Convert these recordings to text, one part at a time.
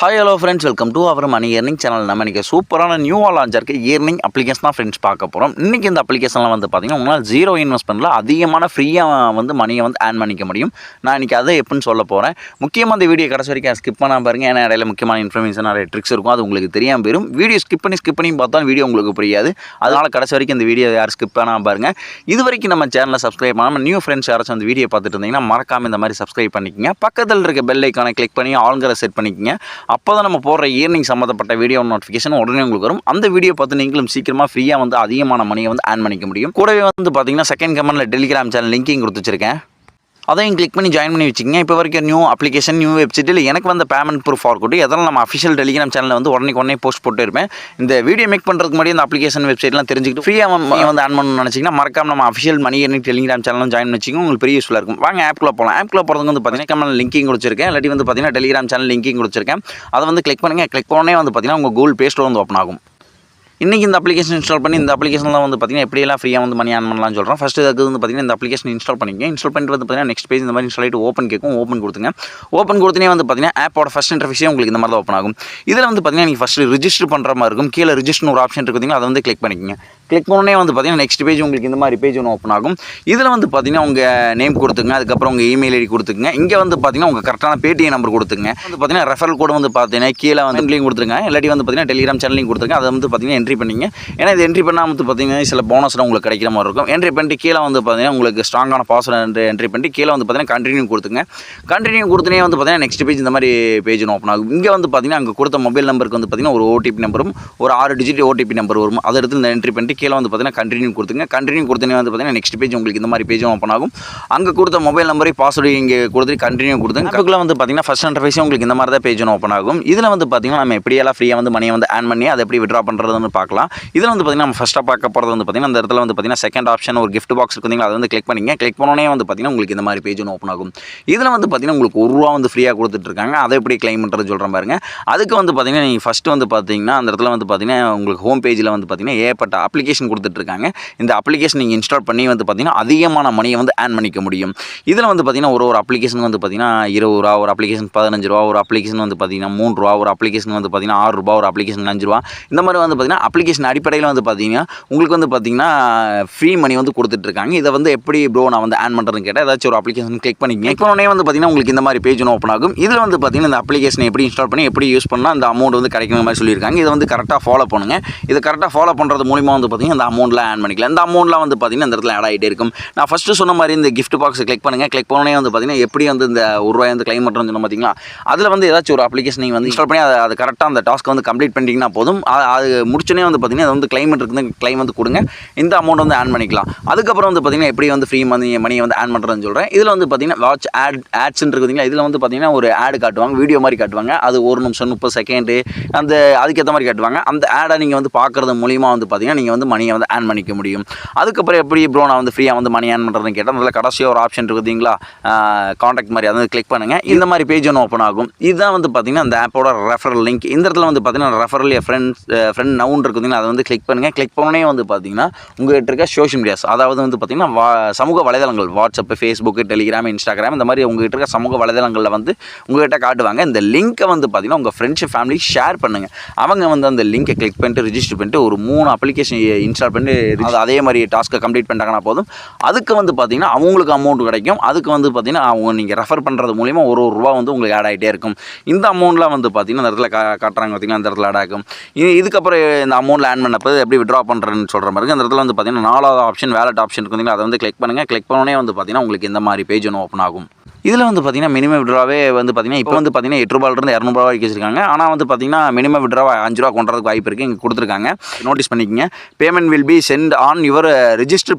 Hi hello friends, welcome to our money earning channel. நம்ம இன்றைக்கி சூப்பரான நியூவாக லான்ச் இருக்க ஏர்னிங் அப்ளிகேஷன் தான் ஃப்ரெண்ட்ஸ் பார்க்க போகிறோம். இன்றைக்கி இந்த அப்ளிகேஷனில் வந்து பார்த்திங்கன்னா உங்களால் ஜீரோ இன்வெஸ்ட்மெண்ட்டில் அதிகமான ஃப்ரீயாக வந்து மணியை வந்து ஏர்ன் பண்ணிக்க முடியும். நான் இன்றைக்கி அதை எப்படின்னு சொல்ல போகிறேன். முக்கியமாக இந்த வீடியோ கடைசி வரைக்கும் ஸ்கிப் பண்ணாமல் பாருங்கள். ஏன்னா இடையில முக்கியமான இன்ஃபர்மேஷன் நிறைய ட்ரிக்ஸ் இருக்கும், அது உங்களுக்கு தெரியாமல் போயிடும். வீடியோ ஸ்கிப் பண்ணி பார்த்தாலும் வீடியோ உங்களுக்கு புரியாது. அதனால் கடைசி வரைக்கும் இந்த வீடியோ யார் ஸ்கிப் பண்ணாமல் பாருங்கள். இது வரைக்கும் நம்ம சேனலை சப்ஸ்கிரைப் பண்ணாமல் நியூ ஃப்ரெண்ட்ஸ் யாராச்சும் அந்த வீடியோ பார்த்துட்டு இருந்தீங்கன்னா மறக்காமல் இந்த மாதிரி சப்ஸ்கிரைப் பண்ணிக்கங்க. பக்கத்தில் இருக்க பெல் ஐக்கானை கிளிக் பண்ணி ஆல்கிற செட் பண்ணிக்கங்க. அப்போ தான் நம்ம போடுற ஏர்னிங் சம்மந்தப்பட்ட வீடியோ நோட்டிஃபிகேஷன் உடனே உங்களுக்கு வரும். அந்த வீடியோ பார்த்து நீங்களும் சீக்கிரமாக ஃப்ரீயாக வந்து அதிகமான மணியை வந்து ஏர்ன் பண்ணிக்க முடியும். கூடவே வந்து பார்த்தீங்கன்னா செகண்ட் கமெண்ட்டில் டெலிகிராம் சேனல் லிங்கையும் கொடுத்து வச்சிருக்கேன். அதையும் கிளிக் பண்ணி ஜாயின் பண்ணி வச்சுக்கோங்க. இப்போ வரைக்கும் நியூ அப்ளிகேஷன் நியூ வெப்சைட்டில் எனக்கு வந்து பேமெண்ட் ப்ரூஃப் ஃபார்கூட்டு எதெல்லாம் நம்ம அஃபிஷியல் டெலிகிராம் சேனலில் வந்து உடனே போஸ்ட் போட்டு இருப்பேன். இந்த வீடியோ மேக் பண்ணுறதுக்கு முன்னாடி இந்த அப்ளிகேஷன் வெப்சைட்லாம் தெரிஞ்சுக்கிட்டு ஃப்ரீயாக வந்து ஆன் பண்ணணும்னு நினச்சிங்கன்னா மறக்காம நம்ம அஃபிஷியல் மணி ஏர்னிங் டெலிகிராம் சேனலும் ஜாயின் பண்ணி வச்சுக்கோங்க. உங்களுக்கு பெரிய யூஸ்ஃபுல்லாக இருக்கும். வாங்க ஆப்குள்ளே போகலாம். ஆப்குள்ளே போகிறதுக்கு வந்து பார்த்தீங்கன்னா கமெண்ட் லிங்கையும் கொடுத்துருக்கேன். இல்லாட்டி வந்து பார்த்தீங்கன்னா டெலிகிராம் சேனல் லிங்கையும் கொடுத்துருக்கேன். அதை வந்து கிளிக் பண்ணுங்கள். கிளிக் பண்ணே வந்து பார்த்தீங்கன்னா உங்கள் கூகுள் ப்ளே ஸ்டோர் வந்து ஓப்பன் ஆகும். இன்றைக்கி இந்த அப்ளிகேஷன் இன்ஸ்டால் பண்ணி இந்த அப்ளிகேஷனில் வந்து பார்த்திங்கன்னா எப்படியெல்லாம் ஃப்ரீயாக வந்து மணி ஆன் பண்ணலாம்னு சொல்கிறோம். ஃபஸ்ட்டு அதுக்கு வந்து பார்த்திங்கன்னா இந்த அப்ளிகேஷன் இன்ஸ்டால் பண்ணிங்க. இன்ஸ்டால் பண்ணிட்டு வந்து பார்த்திங்கன்னா நெக்ஸ்ட் பேஜ் இந்த மாதிரி இன்ஸ்டால் ஓப்பன் கேட்கும். ஓப்பன் கொடுத்துங்க. ஓப்பன் கொடுத்தனே வந்து பார்த்திங்கன்னா ஆப்போட ஃபஸ்ட் இன்டர்ஃபேஸே உங்களுக்கு இந்த மாதிரி தான் ஓப்பன் ஆகும். இதில் வந்து பார்த்திங்கன்னா நீங்கள் ஃபஸ்ட்டு ரிஜிஸ்டர் பண்ணுற மாதிரி இருக்கும். கீழே ரிஜிஸ்டர் ஒரு ஆப்ஷன் இருக்குதுங்க, அதை வந்து கிளிக் பண்ணிக்கங்க. கிளிக் பண்ணோடனே வந்து பார்த்திங்கன்னா நெக்ஸ்ட் பேஜ் உங்களுக்கு இந்த மாதிரி பேஜ் ஒன்று ஓப்பன் ஆகும். இதில் வந்து பார்த்திங்கன்னா உங்கள் நேம் கொடுத்துங்க, அதுக்கப்புறம் உங்கள் இமெயில் ஐடி கொடுத்துங்க. இங்கே வந்து பார்த்திங்கன்னா உங்கள் கரெக்டான பேடிஎம் நம்பர் கொடுத்துங்க. வந்து பார்த்திங்கன்னா ரெஃபரல் கோடு வந்து பார்த்தீங்கன்னா கீழே வந்து லிங்க் கொடுத்துருங்க. இல்லாட்டி வந்து பார்த்திங்கன்னா டெலிகிராம் சேனல் கொடுத்துருங்க. அதை வந்து பார்த்திங்கன்னா என்ட்ரி பண்ணிங்க. ஏன்னா இது என்ட்ரி பண்ணால் வந்து பார்த்திங்கன்னா சில போனஸ்லாம் உங்களுக்கு கிடைக்கிற மாதிரி இருக்கும். என்ட்ரி பண்ணிட்டு கீழே வந்து பார்த்திங்கன்னா உங்களுக்கு ஸ்ட்ராங்கான பாஸ்வேர்டு என்ட்ரி பண்ணிட்டு கீழே வந்து பார்த்திங்கன்னா கண்டினியூ கொடுத்துங்க. கண்டினியூ கொடுத்தனே வந்து பார்த்திங்கன்னா நெக்ஸ்ட் பேஜ் இந்த மாதிரி பேஜ் ஓப்பன் ஆகும். இங்கே வந்து பார்த்திங்கன்னா அங்கே கொடுத்த மொபைல் நம்பருக்கு வந்து பார்த்திங்கன்னா ஒரு ஓடிபி நம்பரும் ஒரு 6 டிஜிட் ஓடிபி நம்பர் வரும். அதை எடுத்து இந்த என்ட்ரி பண்ணிட்டு கீழே வந்து பார்த்திங்கன்னா கண்டினியூ கொடுத்துங்க. கண்டினியூ கொடுத்தனே வந்து பார்த்திங்கன்னா நெக்ஸ்ட் பேஜ் உங்களுக்கு இந்த மாதிரி பேஜும் ஓப்பன் ஆகும். அங்கே கொடுத்த மொபைல் நம்பரை பாஸ்வேர்டு இங்கே கொடுத்துட்டு கண்டினியூ கொடுத்துங்க. அதுக்குள்ளே வந்து பார்த்திங்கன்னா ஃபஸ்ட் இன்டர்ஃபேஸே உங்களுக்கு இந்த மாதிரி தான் பேஜ் ஓப்பன் ஆகும். இதில் வந்து பார்த்திங்கன்னா நம்ம எப்படியெல்லாம் ஃப்ரீயாக வந்து மணியை வந்து ஏர்ன் பண்ணி அதை எப்படி விட்ரா பண்ணுறதுன்னு பார்க்கலாம். இதில் வந்து பார்த்திங்கன்னா நம்ம ஃபஸ்ட்டாக பார்க்க போகிறது வந்து பார்த்திங்கன்னா இந்த இடத்துல வந்து பார்த்திங்கன்னா செகண்ட் ஆப்ஷன் ஒரு கிஃப்ட் பாக்ஸ் இருக்குதுங்களா, அதை வந்து கிளிக் பண்ணிங்க. கிளிக் பண்ணோன்னே வந்து பார்த்திங்கன்னா உங்களுக்கு இந்த மாதிரி பேஜ் ஓப்பன் ஆகும். இதில் வந்து பார்த்திங்கன்னா உங்களுக்கு ₹1 வந்து ஃப்ரீயாக கொடுத்துட்ருக்காங்க. அதை எப்படி கிளைம் பண்ணுறது சொல்கிற பாருங்க. அதுக்கு வந்து பார்த்திங்கன்னா நீங்கள் ஃபஸ்ட்டு வந்து பார்த்திங்கன்னா அந்த இடத்துல வந்து பார்த்திங்கன்னா உங்களுக்கு ஹோம் பேஜில் வந்து பார்த்திங்கன்னா ஏகப்பட்ட அப்ளிகேஷன் கொடுத்துட்ருக்காங்க. இந்த அப்ளிகேஷன் நீங்கள் இன்ஸ்டால் பண்ணி வந்து பார்த்திங்கன்னா அதிகமான மணியை வந்து ஏர்ன் பண்ணிக்க முடியும். இதில் வந்து பார்த்திங்கன்னா ஒரு அப்ளிகேஷன் வந்து பார்த்திங்கன்னா ₹20, ஒரு அப்ளிகேஷன் ₹15, ஒரு அப்ளிகேஷன் வந்து பார்த்திங்கன்னா ₹3, ஒரு அப்ளிகேஷன் வந்து பார்த்திங்கன்னா ₹6, ஒரு அப்ளிகேஷன் ₹5. இந்த மாதிரி வந்து பார்த்திங்கன்னா அப்ளிகேஷன் அடிப்படையில் வந்து பார்த்திங்கன்னா உங்களுக்கு வந்து பார்த்திங்கன்னா ஃப்ரீ மணி வந்து கொடுத்துட்ருக்காங்க. இதை வந்து எப்படி ப்ரோ நான் வந்து ஆன் பண்ணுறதுன்னு கேட்டால் ஏதாச்சும் ஒரு அப்ளிகேஷன் கிளிக் பண்ணிக்கங்க. கிளிக் பண்ணோடனே வந்து பார்த்திங்கன்னா உங்களுக்கு இந்த மாதிரி பேஜ் ஓப்பன் ஆகும். இதில் வந்து பார்த்திங்கன்னா இந்த அப்ளிகேஷனை எப்படி இன்ஸ்டால் பண்ணி எப்படி யூஸ் பண்ணால் அந்த அமௌண்ட் வந்து கிடைக்கிற மாதிரி சொல்லியிருக்காங்க. இதை வந்து கரெக்டாக ஃபாலோ பண்ணுங்கள். இதை கரெக்டாக ஃபாலோ பண்ணுறது மூலிமா வந்து பார்த்திங்கன்னா இந்த அமௌண்ட்லாம் ஆன் பண்ணிக்கலாம். இந்த அமௌண்ட்லாம் வந்து பார்த்திங்கன்னா இந்த இடத்துல ஆட் ஆகிட்டே இருக்கும். நான் ஃபஸ்ட்டு சொன்ன மாதிரி இந்த கிஃப்ட் பாக்ஸ் கிளிக் பண்ணுங்கள். கிளிக் பண்ணோடனே வந்து பார்த்திங்கன்னா எப்படி வந்து இந்த ₹1 வந்து கிளைம் பண்ணுறோன்னு சொன்ன பார்த்தீங்களா, அதில் வந்து ஏதாச்சும் ஒரு அப்ளிகேஷன் நீங்கள் வந்து இன்ஸ்டால் பண்ணி அது கரெக்டாக அந்த டாஸ்க்கை வந்து கம்ப்ளீட் பண்ணிட்டீங்கன்னா போதும். அது முடிச்சோடனே வந்து பார்த்திங்கன்னா அது வந்து கிளைம் இருக்குது, கிளைம் வந்து கொடுங்க. இந்த அமௌண்ட் வந்து ஆன் பண்ணிக்கலாம். அதுக்கப்புறம் வந்து பார்த்திங்கன்னா எப்படி வந்து ஃப்ரீ மணியை வந்து ஆன் பண்ணுறதுன்னு சொல்கிறேன். இதில் வந்து பார்த்திங்கன்னா வாட்ச் ஆட்ஸ் இருக்குதுங்களா, இதில் வந்து பார்த்திங்கன்னா ஒரு ஆடு காட்டுவாங்க, வீடியோ மாதிரி காட்டுவாங்க. அது 1 நிமிஷம் 30 செகண்டு அந்த அதுக்கேற்ற மாதிரி காட்டுவாங்க. அந்த ஆடை நீங்கள் வந்து பார்க்குறது மூலிமா வந்து பார்த்திங்கன்னா நீங்கள் வந்து மணியை வந்து ஆன் பண்ணிக்க முடியும். அதுக்கப்புறம் எப்படி ப்ரோ நான் வந்து ஃப்ரீயாக வந்து மணி ஆன் பண்ணுறதுன்னு கேட்டால் அதில் கடைசியாக ஒரு ஆப்ஷன் இருக்குதுங்களா, காண்டாக்ட் மாதிரி, அதை வந்து கிளிக் பண்ணுங்கள். இந்த மாதிரி பேஜ் ஒன்று ஓப்பன் ஆகும். இதுதான் வந்து பார்த்திங்கன்னா அந்த ஆப்போட ரெஃபரல் லிங்க். இந்த இடத்துல வந்து பார்த்திங்கன்னா ரெஃபரல் ஃப்ரெண்ட் நவுன் இருக்குதுங்களா, அதை வந்து கிளிக் பண்ணுங்கள். கிளிக் பண்ணோன்னே வந்து பார்த்திங்கன்னா உங்கள்கிட்ட இருக்க சோஷியல் மீடியாஸ், அதாவது வந்து பார்த்திங்கன்னா சமூக வலைதளங்கள், வாட்ஸ்அப், ஃபேஸ்புக், டெலிகிராம், இன்ஸ்டாகிராம், இந்த மாதிரி உங்கள்கிட்ட இருக்க சமூக வலைதளங்களில் வந்து உங்கள்கிட்ட காட்டுவாங்க. இந்த லிங்க்கை வந்து பார்த்திங்கன்னா உங்கள் ஃப்ரெண்ட்ஸ் ஃபேமிலி ஷேர் பண்ணுங்கள். அவங்க வந்து அந்த லிங்கை கிளிக் பண்ணிட்டு ரிஜிஸ்டர் பண்ணிட்டு ஒரு 3 அப்ளிகேஷன் இன்ஸ்டால் பண்ணி அதே மாதிரி டாஸ்க்கை கம்ப்ளீட் பண்ணிட்டாங்கன்னா போதும். அதுக்கு வந்து பார்த்திங்கன்னா அவங்களுக்கு அமௌண்ட் கிடைக்கும். அதுக்கு வந்து பார்த்திங்கன்னா அவங்க நீங்கள் ரெஃபர் பண்ணுறது மூலிமா ஒரு ₹1 வந்து உங்களுக்கு ஆட் ஆகிட்டே இருக்கும். இந்த அமௌண்ட்லாம் வந்து பார்த்திங்கன்னா இந்த இடத்துல காட்டுறாங்க பார்த்திங்கன்னா அந்த இடத்துல ஆட் ஆகும். இதுக்கப்புறம் இந்த அமௌண்ட்டில் ஆட் பண்ணப்போ எப்படி விட்ரா பண்ணுறேன்னு சொல்கிற மாதிரி அந்த இடத்துல வந்து பார்த்திங்கன்னா 4வது ஆப்ஷன் வேலட் ஆப்ஷன் இருக்குதுங்களா, அதை வந்து கிளிக் பண்ணுங்கள். கிளிக் பண்ணோன்னே வந்து பார்த்திங்கன்னா உங்களுக்கு இந்த மாதிரி பேஜ் ஒன்று ஓப்பன் ஆகும். இதில் வந்து பார்த்திங்கன்னா மினிமம் விட்ராவே வந்து பார்த்திங்கன்னா இப்போ வந்து பார்த்திங்கன்னா ₹8 200 வரைக்கும் வச்சிருக்காங்க. ஆனால் வந்து பார்த்திங்கன்னா மினிமம் விட்ராவை ₹5 கொண்டுறதுக்கு வாய்ப்பு இருக்குது. இங்கே கொடுத்துருக்காங்க, நோட்டீஸ் பண்ணிக்கங்க. Payment will be sent on your register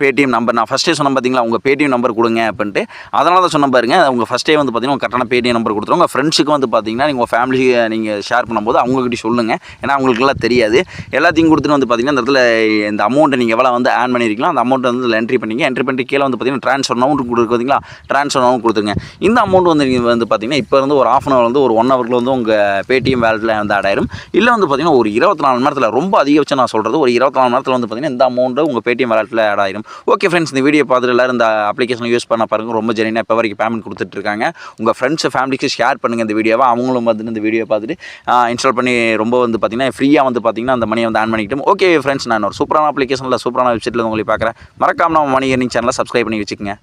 Paytm number. நான் ஃபஸ்ட்டே சொன்ன பார்த்திங்களா உங்கள் பேடிஎம் நம்பர் கொடுங்க அப்படின்ட்டு. அதனால தான் சொன்ன பாருங்க, உங்கள் ஃபஸ்ட்டே வந்து பார்த்திங்கன்னா கரெக்டான பேடிஎம் நம்பர் கொடுத்துருவோம். உங்கள் ஃப்ரெண்ட்ஸுக்கு வந்து பார்த்திங்கன்னா நீங்கள் ஃபேமிலி நீங்கள் ஷேர் பண்ணும்போது அவங்ககிட்ட சொல்லுங்கள். ஏன்னா அவங்களுக்குலாம் தெரியாது. எல்லாத்தையும் கொடுத்துட்டு வந்து பார்த்திங்கன்னா இந்த இடத்துல இந்த அமௌண்ட்டை நீங்கள் எவ்வளோ வந்து ஆன் பண்ணியிருக்கீங்களோ அந்த அமௌண்ட்டை வந்து என்ட்ரி பண்ணிங்க. என்ட்ரி பண்ணிட்டு கீழே வந்து பார்த்திங்கன்னா ட்ரான்ஸ்ஃபர் நவுன் கொடுக்குறீங்களா, ட்ரான்ஸ்ஃபர் நவுன் அமௌண்ட் கொடுத்துருங்க. இந்த அமௌண்ட் வந்து நீங்கள் வந்து பார்த்தீங்கன்னா இப்போ இருந்து ஒரு 1/2 வந்து ஒரு 1 ஹவரில் வந்து உங்கள் பேடிஎம் வேலெட்டில் வந்து ஆட் ஆயிரும். இல்லை வந்து பார்த்தீங்கன்னா ஒரு 24 மணி நேரத்தில், ரொம்ப அதிகபட்சம் நான் சொல்கிறது ஒரு 24 மணி நேரத்தில் வந்து பார்த்தீங்கன்னா இந்த அமௌண்ட்டு உங்கள் பேடிஎம் வேலெட்டில் ஆட் ஆயிரும். ஓகே ஃப்ரெண்ட்ஸ், இந்த வீடியோ பார்த்துட்டு எல்லாரும் இந்த அப்ளிகேஷன் யூஸ் பண்ண பாருங்கள். ரொம்ப ஜெனினாக இப்போ வரைக்கும் பேமெண்ட் கொடுத்துட்ருக்காங்க. உங்கள் ஃப்ரெண்ட்ஸ் ஃபேமிலிக்கு ஷேர் பண்ணுங்கள் இந்த வீடியோவை. அவங்களும் வந்து இந்த வீடியோ பார்த்துட்டு இன்ஸ்டால் பண்ணி ரொம்ப வந்து பார்த்தீங்கன்னா ஃப்ரீயாக வந்து பார்த்தீங்கன்னா அந்த மணியை வந்து ஆன் பண்ணிக்கிட்டோம். ஓகே ஃப்ரெண்ட்ஸ், நான் ஒரு சூப்பரான அப்ளிகேஷனில் சூப்பரான வெப்சைட்டில் உங்களை பார்க்குறேன். மறக்காம நம்ம மணி ஏர்னிங் சேனலை சப்ஸ்கிரைப் பண்ணி வச்சுக்கோங்க.